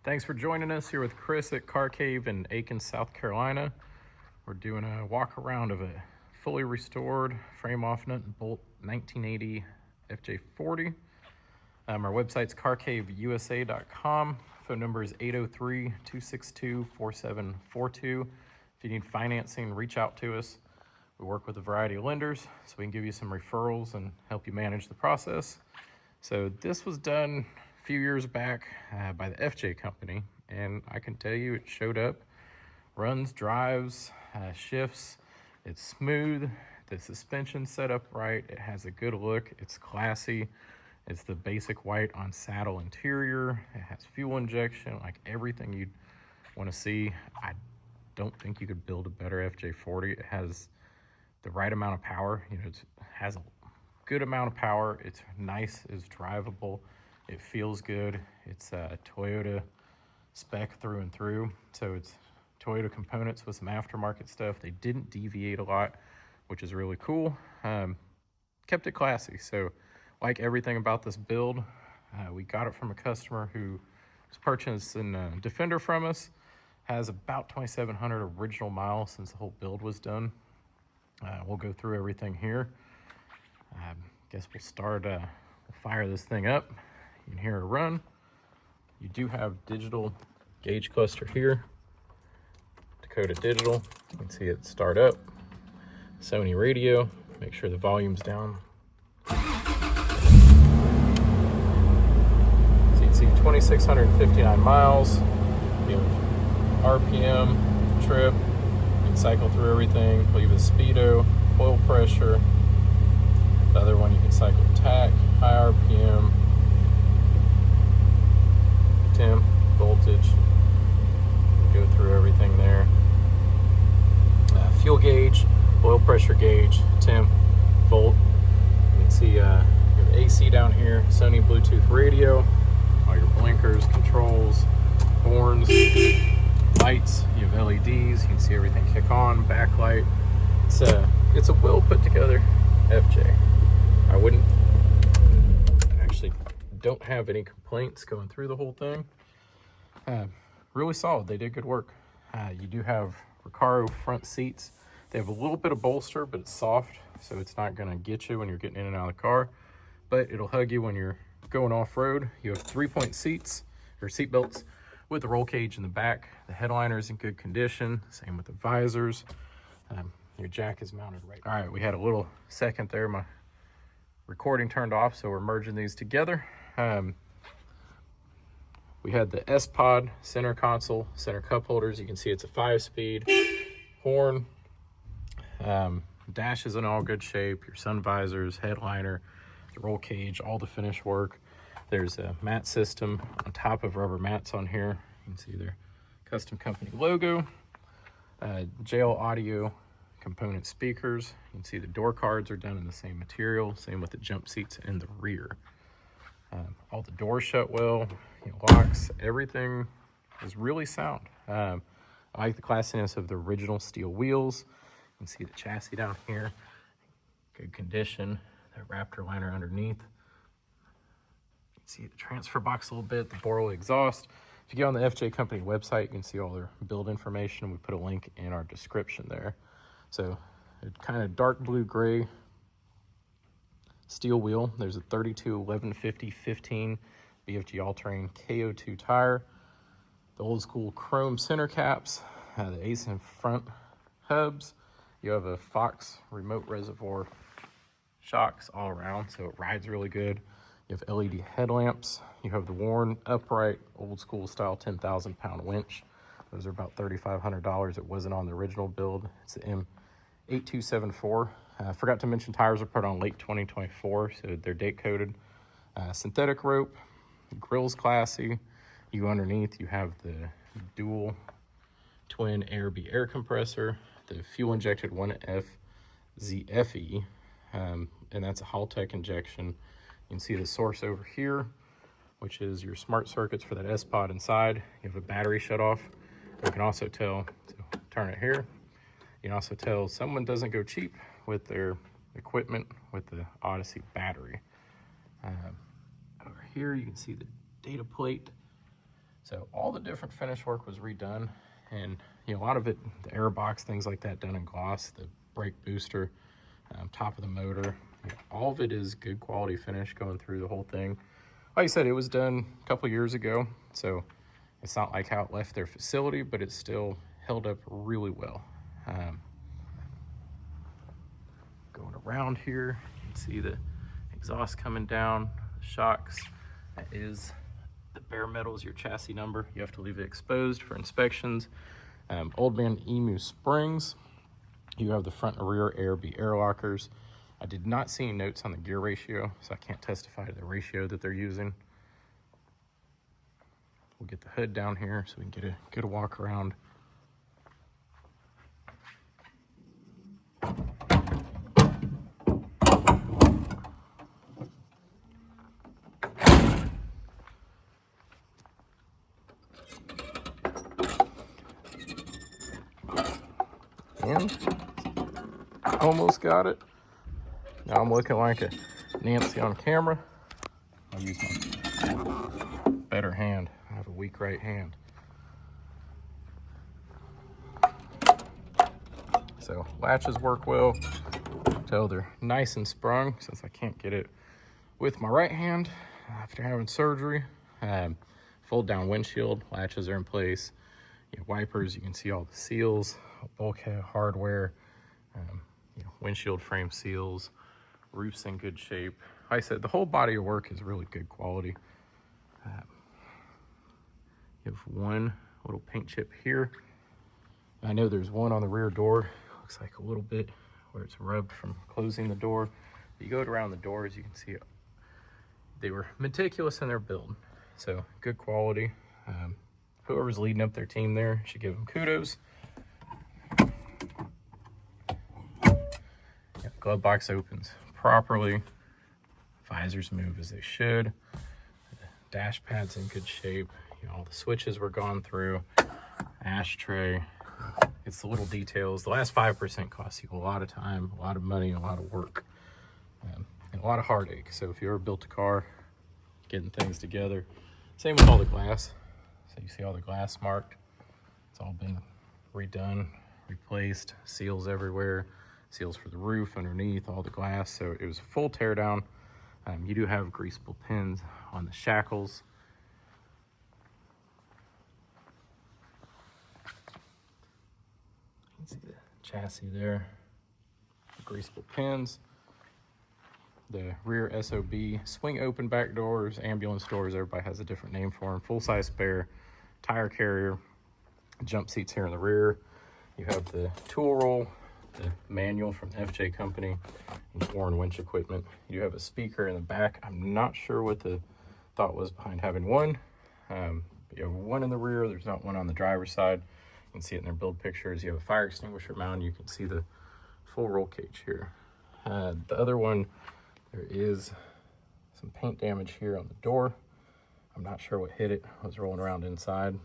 Thanks for joining us here with Chris at Car Cave in Aiken, South Carolina. We're doing a walk around of a fully restored frame off nut and bolt 1980 FJ40. Our website's carcaveusa.com. Phone number is 803-262-4742. If you need financing, reach out to us. We work with a variety of lenders, so we can give you some referrals and help you manage the process. So this was done a few years back by the FJ company, and I can tell you it showed up, runs, drives, shifts, it's smooth, the suspension's set up right, it has a good look, it's classy, it's the basic white on saddle interior, it has fuel injection, like everything you'd want to see. I don't think you could build a better FJ40. It has the right amount of power, it has a good amount of power, it's nice, it's drivable, it feels good, it's a Toyota spec through and through, so it's Toyota components with some aftermarket stuff. They didn't deviate a lot, which is really cool. Kept it classy, so like everything about this build, we got it from a customer who was purchasing a Defender from us, has about 2,700 original miles since the whole build was done. We'll go through everything here. Guess we'll start, we'll fire this thing up. You can hear it run. You do have digital gauge cluster here. Dakota Digital, you can see it start up. Sony radio, make sure the volume's down. So you can see 2,659 miles. You have RPM, trip, you can cycle through everything, leave a speedo, oil pressure. The other one you can cycle tack, high RPM, temp, voltage, go through everything there. Fuel gauge, oil pressure gauge, temp, volt. You can see your AC down here, Sony Bluetooth radio, all your blinkers, controls, horns, lights, you have LEDs, you can see everything kick on, backlight. It's a well put together FJ. I actually don't have any complaints going through the whole thing. Really solid, they did good work. You do have Recaro front seats. They have a little bit of bolster, but it's soft, so it's not gonna get you when you're getting in and out of the car, but it'll hug you when you're going off-road. You have 3-point seats, or seat belts, with the roll cage in the back. The headliner is in good condition, same with the visors. Your jack is mounted right. All right, we had a little second there. My recording turned off, so we're merging these together. We had the S-Pod center console, center cup holders. You can see it's a 5-speed horn. Dash is in all good shape. Your sun visors, headliner, the roll cage, all the finish work. There's a mat system on top of rubber mats on here. You can see their custom company logo. JL Audio component speakers. You can see the door cards are done in the same material, same with the jump seats in the rear. All the doors shut well, locks, everything is really sound. I like the classiness of the original steel wheels. You can see the chassis down here, good condition. The Raptor liner underneath. You can see the transfer box a little bit, the Borla exhaust. If you go on the FJ company website, you can see all their build information. We put a link in our description there. So a kind of dark blue gray steel wheel. There's a 32-11-50-15 BF All-Terrain KO2 tire. The old school chrome center caps, the ace in front hubs. You have a Fox remote reservoir shocks all around, so it rides really good. You have LED headlamps. You have the Warn upright old school style 10,000-pound winch. Those are about $3,500. It wasn't on the original build. It's the M8274. I forgot to mention tires are put on late 2024, so they're date coded. Synthetic rope, grille's classy. You go underneath, you have the dual twin air compressor, the fuel-injected 1FZ-FE, and that's a Hardtop injection. You can see the source over here, which is your smart circuits for that S-Pod inside. You have a battery shut off. You can also tell, so turn it here. You can also tell someone doesn't go cheap with their equipment with the Odyssey battery. Over here, you can see the data plate. So all the different finish work was redone, and a lot of it, the air box, things like that, done in gloss, the brake booster, top of the motor, all of it is good quality finish going through the whole thing. Like I said, it was done a couple years ago, so it's not like how it left their facility, but it's still held up really well. Going around here, you can see the exhaust coming down, the shocks. That is the bare metal is your chassis number. You have to leave it exposed for inspections. Old man Emu springs. You have the front and rear AirB air lockers. I did not see any notes on the gear ratio, so I can't testify to the ratio that they're using. We'll get the hood down here so we can get a walk around. And almost got it. Now I'm looking like a Nancy on camera. I'll use my better hand. I have a weak right hand. So latches work well. So they're nice and sprung since I can't get it with my right hand after having surgery. Fold down windshield, latches are in place. Wipers, you can see all the seals, bulkhead hardware, windshield frame seals, roof's in good shape. Like I said, the whole body of work is really good quality. You have one little paint chip here. I know there's one on the rear door. Looks like a little bit where it's rubbed from closing the door. You go around the doors, you can see they were meticulous in their build. So good quality. Whoever's leading up their team there should give them kudos. Glove box opens properly. Visors move as they should. The dash pad's in good shape. All the switches were gone through. Ashtray. It's the little details. The last 5% costs you a lot of time, a lot of money, a lot of work, and a lot of heartache. So if you ever built a car, getting things together. Same with all the glass. So you see all the glass marked. It's all been redone, replaced, seals everywhere, seals for the roof, underneath, all the glass. So it was a full tear down. You do have greasable pins on the shackles. You can see the chassis there, the greasable pins. The rear SOB, swing open back doors, ambulance doors, everybody has a different name for them. Full-size spare, tire carrier, jump seats here in the rear. You have the tool roll, the manual from the FJ company, and Warn winch equipment. You have a speaker in the back. I'm not sure what the thought was behind having one. But you have one in the rear. There's not one on the driver's side. You can see it in their build pictures. You have a fire extinguisher mount. You can see the full roll cage here. The other one, there is some paint damage here on the door. I'm not sure what hit it. I was rolling around inside.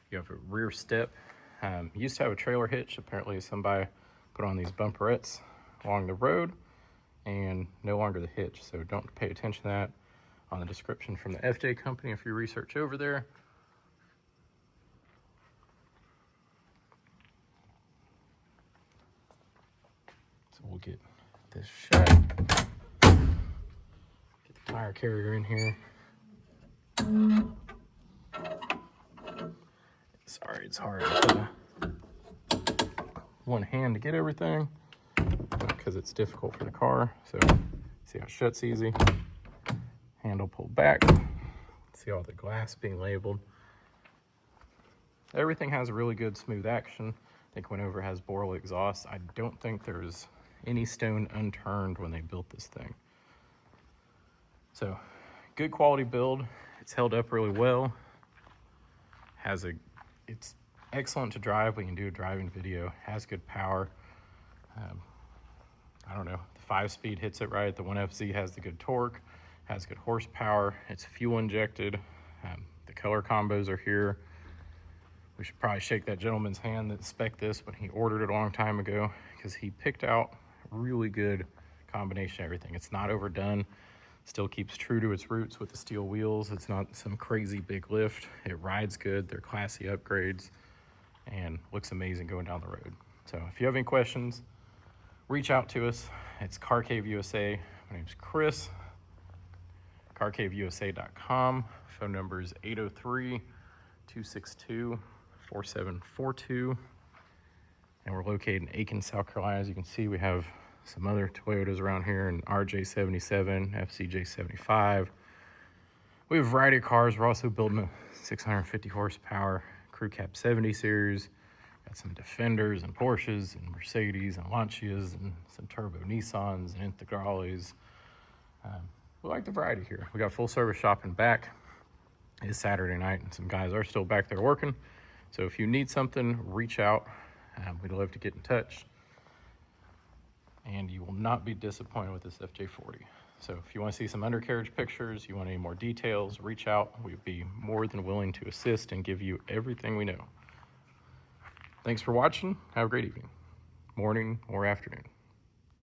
You have a rear step. Used to have a trailer hitch. Apparently somebody put on these bumperettes along the road and no longer the hitch. So don't pay attention to that on the description from the FJ company if you research over there. So we'll get this shut. Get the tire carrier in here. Sorry, it's hard to put one hand to get everything because it's difficult for the car. So see how it shuts easy. Handle pulled back. See all the glass being labeled. Everything has a really good smooth action. I think Winover has Boral exhaust. I don't think there's any stone unturned when they built this thing. So good quality build. It's held up really well. It's excellent to drive. We can do a driving video. Has good power. I don't know. The 5-speed hits it right. The 1FZ has the good torque. Has good horsepower. It's fuel injected. The color combos are here. We should probably shake that gentleman's hand that spec'd this when he ordered it a long time ago, because he picked out really good combination of everything. It's not overdone. Still keeps true to its roots with the steel wheels. It's not some crazy big lift. It rides good. They're classy upgrades and looks amazing going down the road. So if you have any questions, reach out to us. It's Car Cave USA. My name's Chris. CarCaveUSA.com. Phone number is 803-262-4742. And we're located in Aiken, South Carolina. As you can see, we have some other Toyotas around here, and RJ77, FCJ75. We have a variety of cars. We're also building a 650 horsepower Crew Cab 70 series. Got some Defenders and Porsches and Mercedes and Lancias and some turbo Nissans and Integrales. We like the variety here. We got full service shop in back. It's Saturday night and some guys are still back there working. So if you need something, reach out. We'd love to get in touch. And you will not be disappointed with this FJ40. So if you want to see some undercarriage pictures, you want any more details, reach out. We'd be more than willing to assist and give you everything we know. Thanks for watching. Have a great evening, morning, or afternoon.